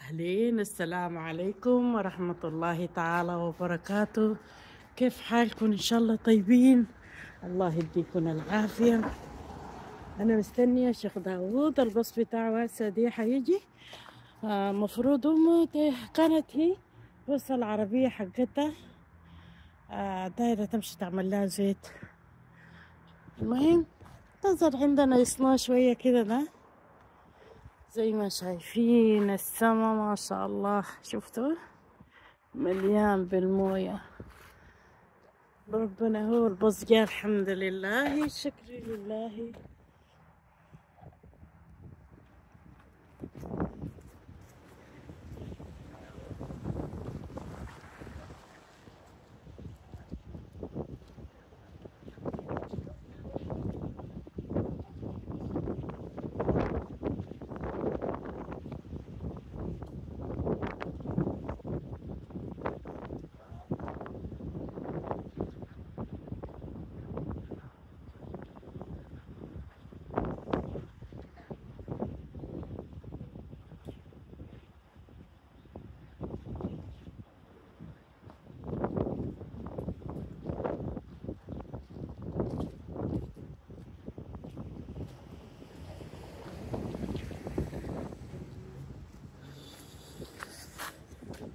أهلين، السلام عليكم ورحمة الله تعالى وبركاته. كيف حالكم؟ إن شاء الله طيبين. الله يديكم العافية. أنا مستنية الشيخ داوود، البص بتاعه هسه دي حيجي. مفروض أمه كانت هي بس العربية حقتها دايرة تمشي تعمل لها زيت. المهم نزل عندنا يصنع شوية كده ده، زي ما شايفين السما ما شاء الله، شفتوا مليان بالموية. ربنا هو البصقة، الحمد لله، الشكر لله.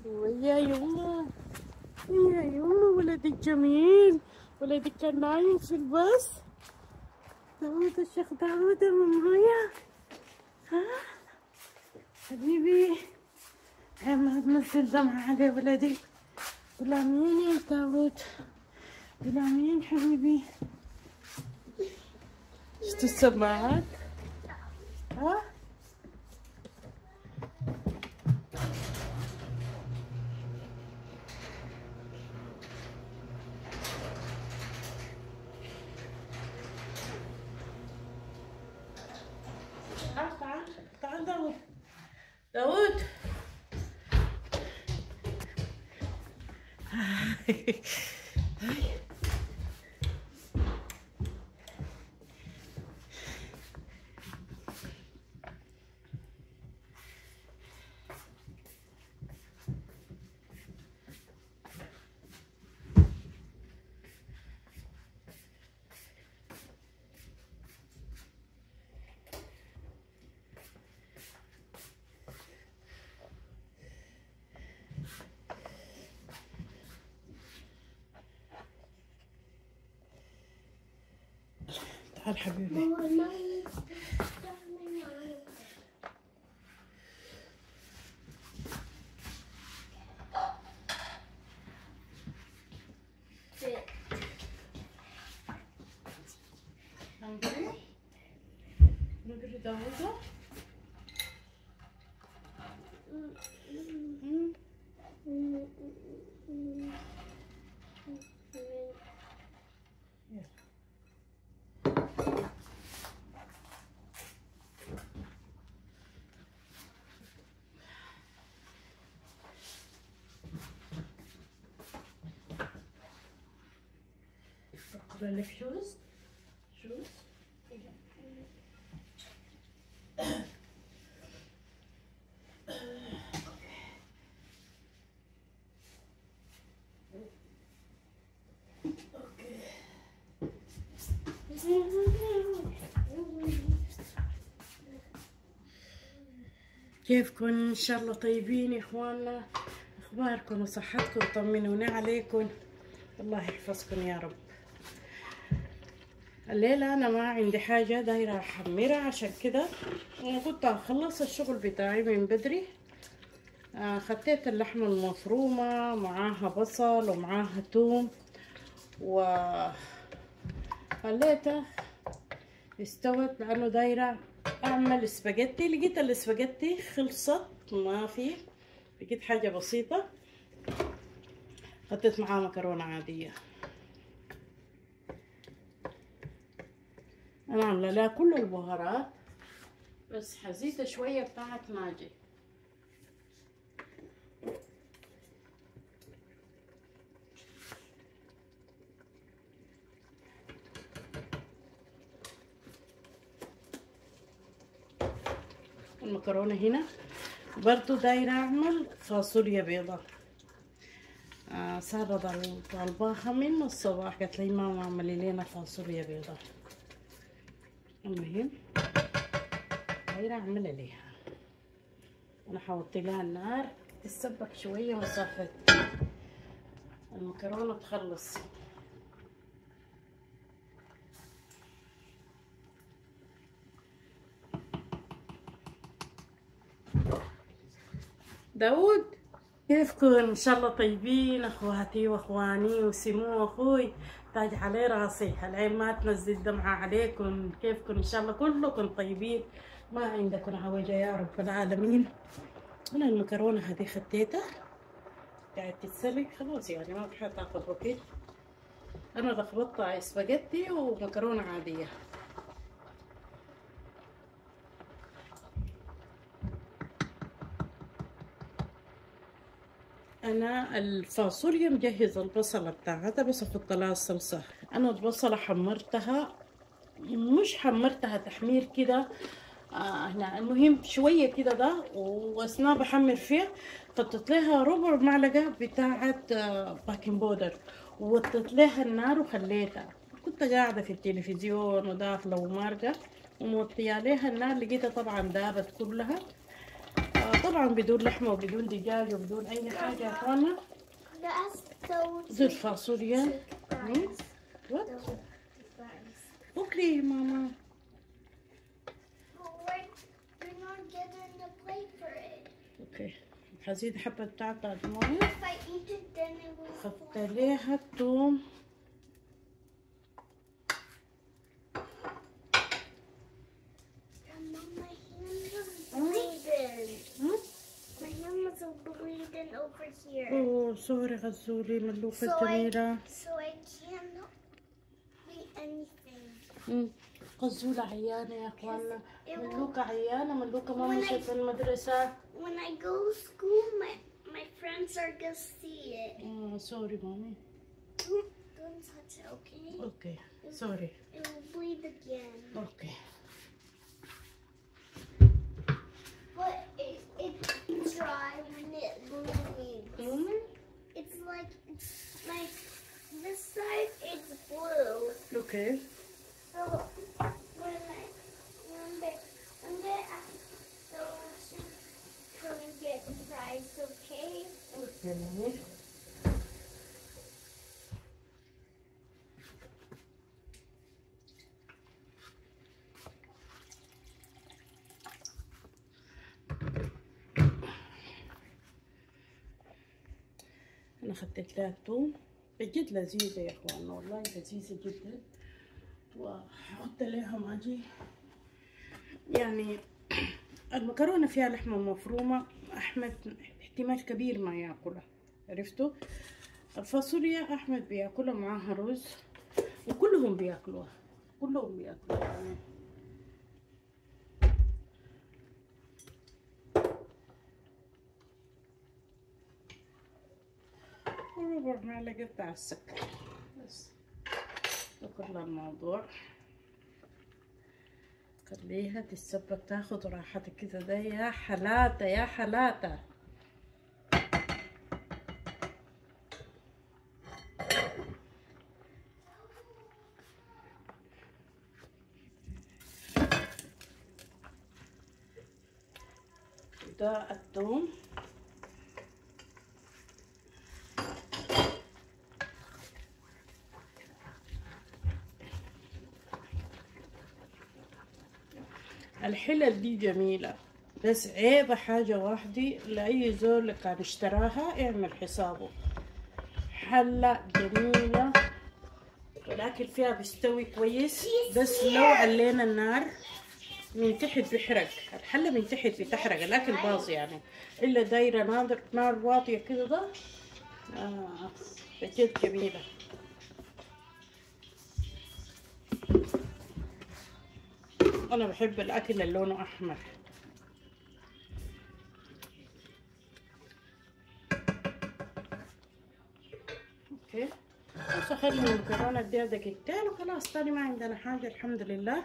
ويا يما، يا يما، ولدك جميل، ولدك كان نايم في الباص. داود، الشيخ داود ماما، ها حبيبي، ما تنزل دمعة على ولدي. ولا مين يا داود؟ ولا مين حبيبي؟ شفتوا السماعات؟ ها؟ تعال تعال تعال داود، داود. تعال حبيبي. نقري داوود. اقرا لك شوز شوز. كيفكم؟ ان شاء الله طيبين يا اخواننا. اخباركم وصحتكم؟ طمنوني عليكم، الله يحفظكم يا رب. الليلة انا ما عندي حاجة دايرة احمرها، عشان كده انا كنت اخلص الشغل بتاعي من بدري. خطيت اللحمة المفرومة معاها بصل ومعاها توم، وخليتها استوت، لانه دايرة اعمل سباجيتي. لقيت السباجيتي خلصت، ما في، لقيت حاجة بسيطة، حطيت معاها مكرونة عادية. انا عاملة لها كل البهارات، بس حزيتة شوية بتاعت ماجي. المكرونة هنا برضو دايرة اعمل فاصوليا بيضة. سابة طالباها من الصباح، قالت لي ماما اعملي لنا فاصوليا بيضة. المهم دايرة اعملها ليها. انا حوطي لها النار تتسبك شوية وصافت المكرونة تخلص. داود كيفكم؟ ان شاء الله طيبين اخواتي واخواني وسمو واخوي تاج عليه راسي. العين ما تنزل دمعة عليكم. كيفكم؟ ان شاء الله كلكم طيبين، ما عندكم عوجة يا رب العالمين. انا المكرونة هذه خديتها قاعد تتسلق خلاص، يعني ما بحب تاخذ وقت. انا لخبطتها سباجيتي ومكرونة عادية. انا الفاصوليا مجهزه البصله بتاعتها، بس احط لها الصلصه. انا البصله حمرتها، مش حمرتها تحمير كده هنا، المهم شويه كده ده، واثناء بحمر فيها حطيت لها ربع معلقه بتاعه باكنج بودر، ووطيت لها النار وخليتها. كنت قاعده في التلفزيون وداخله ومارقه وموطيه عليها النار، لقيتها طبعا دابت كلها. طبعا بدون لحمة وبدون دجاج وبدون أي حاجة يا أخوانا. دي الفاصوليا. أوكي يا ماما. أوكي هزيد حبة بتاعت ماما. حط عليها الثوم. bleeding over here. Oh, sorry غزولي ملوكة جميلة. So I can't eat anything. غزولة عيانة يا اخوانا. ملوكة عيانة، ملوكة ما مشيت في المدرسة. When I go to school, my friends are gonna see it. Oh, sorry mommy. Don't touch it, okay? Okay, sorry. It will bleed again. Okay. But it's dry when it bleeds. It's like this side is blue. Okay. So when those can get fried, okay? Okay, mommy. أنا خدت لها الثوم، بجد لذيذة يا إخوان، والله لذيذة جدا. وحط لها ماجي، يعني المكرونة فيها لحمة مفرومة، أحمد احتمال كبير ما ياكلها، عرفتوا؟ الفاصوليا أحمد بياكلها معاها رز، وكلهم بياكلوها، كلهم بياكلوها يعني. وربع معلقة بتاع السكر بس، ده كل الموضوع. خليها تتسبك تاخد راحتك كده. ده يا حلاته يا حلاته. ده الثوم. الحلل دي جميلة، بس عيبة حاجة واحدة، لأي زول كان اشتراها اعمل حسابه. حلة جميلة والأكل فيها بيستوي كويس، بس لو علينا النار من تحت بيحرق، الحلة من تحت بتحرق، الأكل باظ يعني. إلا دايرة نار واطية كده ده بجد جميلة. أنا بحب الأكل اللي لونه أحمر. أوكي بس أخلي المكرونة دي دقيقتين وخلاص، تاني ما عندنا حاجة الحمد لله.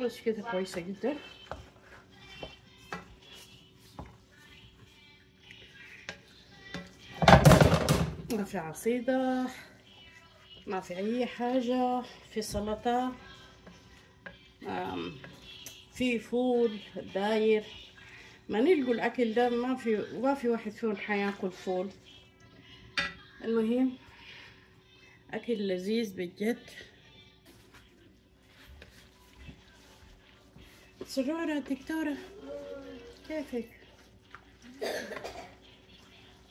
بس كده كويسة جدا. ما في عصيدة، ما في أي حاجة، في سلطة، في فول داير. ما نلقوا الأكل ده، ما في واحد فيهم حياكل فول. المهم أكل لذيذ بجد. سرورة دكتورة كيفك؟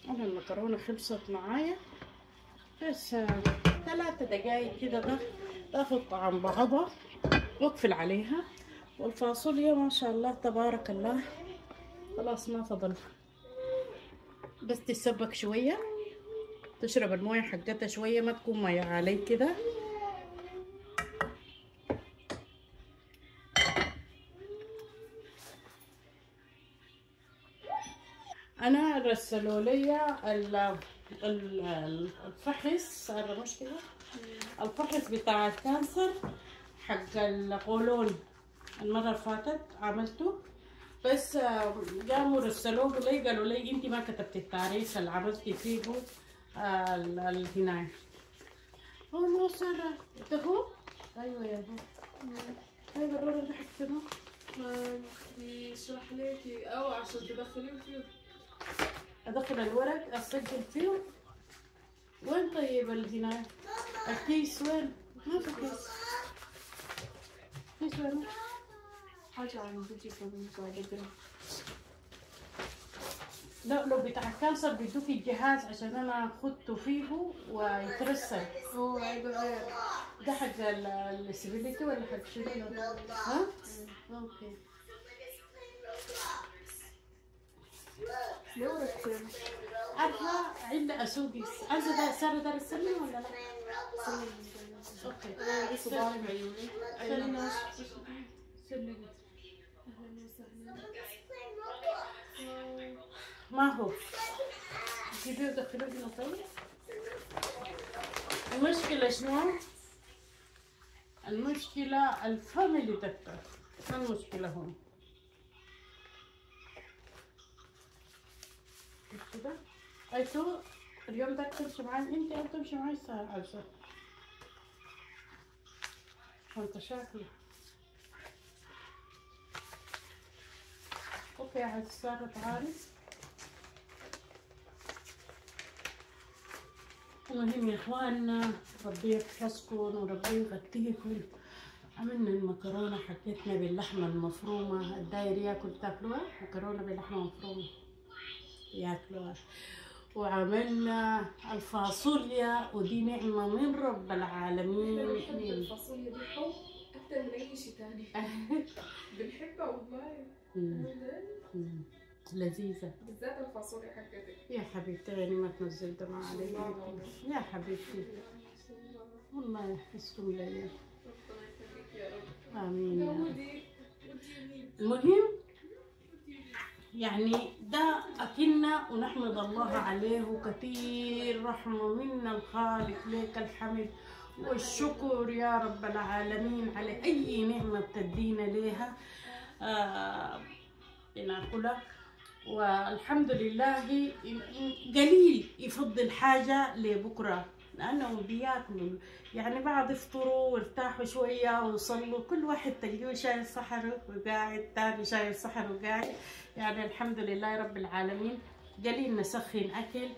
أنا المكرونة خلصت معايا، بس 3 دقايق كده تاخد طعم بعضها واقفل عليها. والفاصوليا ما شاء الله تبارك الله خلاص ما فضل، بس تتسبك شوية، تشرب المويه حقتها شوية، ما تكون ميه علي كده. انا رسلوا لي الفحص، صار مشكلة الفحص بتاع الكانسر حق القولون. المرة اللي فاتت عملته، بس قاموا رسلوه لي قالوا لي انت ما كتبت التاريخ اللي عملتي فيه الهناية. هو مو سارة انت هو؟ ايوه يا بو. ايوه الورق اللي حكتبه يشرح لك او عشان تدخليه فيه. ادخل الورق اسجل فيه. وين طيب الهناية؟ الكيس وين؟ ما في كيس. كيس وين؟ حاجة عن بيجي كمان بعد. لا لو بتاع الكانسر بيدوك الجهاز عشان انا خدته فيه ويترسل. هو هيبقى غير. ده حق السبيليتي ولا حق شنو؟ ها؟ اوكي. دورك عارفة عند اسوقي عارفة ده سارة دار السلم ولا لا؟ اوكي. انا لسه ضارب عيوني. خلينا سلم. ما هو جيبيه ودخلوه هنا. طيب المشكلة شنو؟ المشكلة الفاميلي دكتور، ما المشكلة هون. كده ايتو اليوم ده تمشي معي انت او تمشي معي الساعة 10 انت شاكله. اوكي عاد الساعة تعالي. المهم يا اخواننا ربي يحفظكم وربي يغطيكم. عملنا المكرونة حكيتنا باللحمة المفرومة، الداير ياكل تاكلوها مكرونة باللحمة المفرومة ياكلوها. وعملنا الفاصوليا ودي نعمة من رب العالمين. بنحب الفاصوليا دي حب أكتر من أي شيء تاني. بنحبها والله. لذيذة بالذات الفاصوليا حقتك. يا حبيبتي يعني ما تنزل دمع عليك يا حبيبتي، والله يحفظكم لي. آمين يا رب. المهم يعني ده أكلنا ونحمد الله عليه كثير، رحمة منا الخالق، لك الحمد والشكر يا رب العالمين على أي نعمة بتدينا ليها بناكلها. والحمد لله قليل يفضل حاجة لبكرة، لأنهم بياكلوا يعني بعد يفطروا وارتاحوا شوية وصلوا، كل واحد تلقيه شايل صحنه وقاعد، تاني شايل صحنه وقاعد. يعني الحمد لله رب العالمين. قليل نسخن أكل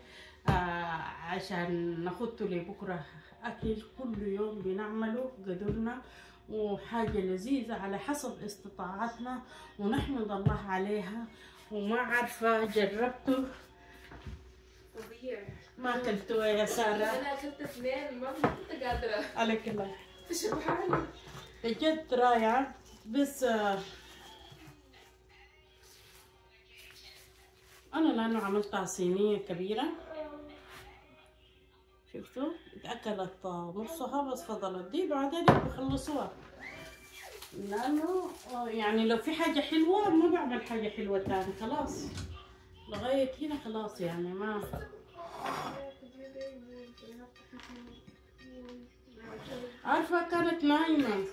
عشان نخطه لبكرة. أكل كل يوم بنعمله قدرنا، وحاجة لذيذة على حسب استطاعتنا ونحمد الله عليها. وما عارفة جربته طبيعي. ما أكلته يا سارة. أنا أكلت 2 ما كنت قادرة. عليك الله تشبعاني. بجد رائعة. بس أنا لأنه عملتها صينية كبيرة شفتوا اتأكلت نصها بس فضلت دي بعدين بخلصوها، لأنه يعني لو في حاجة حلوة ما بعمل حاجة حلوة تاني خلاص لغاية هنا خلاص يعني ما. عارفة كانت نايمة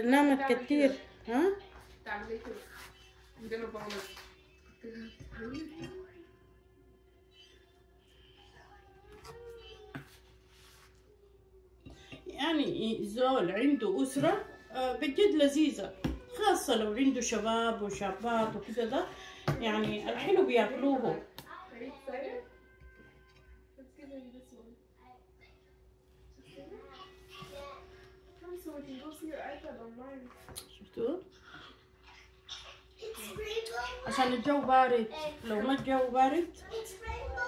نامت كتير. ها؟ تعملي كده عندنا بعض. يعني زول عنده أسرة بجد لذيذة، خاصة لو عنده شباب وشابات وكذا، ده يعني الحلو بياكلوه. شفتوا؟ عشان الجو بارد، لو ما الجو بارد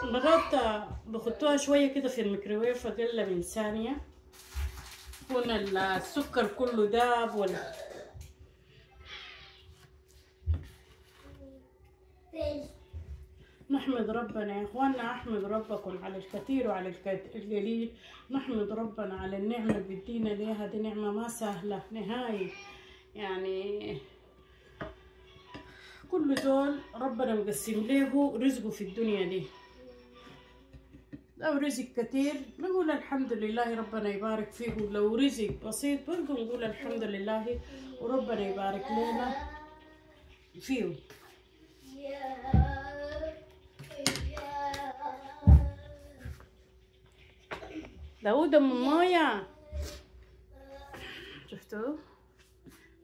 مرات بخطوها شوية كده في الميكروويف أقل من ثانية يكون السكر كله داب. ولا نحمد ربنا يا اخواننا، احمد ربكم على الكثير وعلى القليل. نحمد ربنا على النعمة اللي بيدينا ليها، دي نعمة ما سهلة نهائي. يعني كل دول ربنا مقسم له رزقه في الدنيا دي، لو رزق كتير نقول الحمد لله ربنا يبارك فيه، لو رزق بسيط برضه نقول الحمد لله وربنا يبارك لنا فيه. داود ام مويه، شفتوا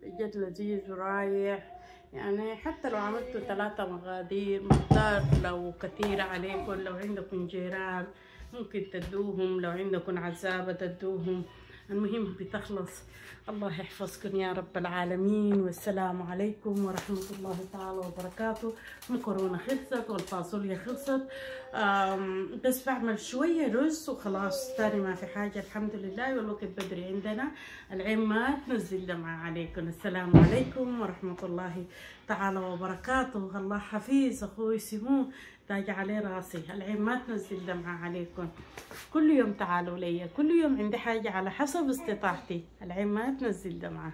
بجد لذيذ ورايح. يعني حتى لو عملتوا 3 مقادير مقدار، لو كثيرة عليكم، لو عندكم جيران ممكن تدوهم، لو عندكم عزابة تدوهم، المهم بتخلص. الله يحفظكم يا رب العالمين، والسلام عليكم ورحمة الله تعالى وبركاته. المكرونة خلصت والفاصوليا خلصت، بس بعمل شوية رز وخلاص، تاني ما في حاجة الحمد لله. والوقت بدري عندنا، العين ما تنزل دمعة عليكم. السلام عليكم ورحمة الله تعالى وبركاته. الله حفيظ أخوي سمو تاج عليه راسي، العين ما تنزل دمعة عليكم. كل يوم تعالوا لي، كل يوم عندي حاجة على حسب استطاعتي، العين ما تنزل دمعة.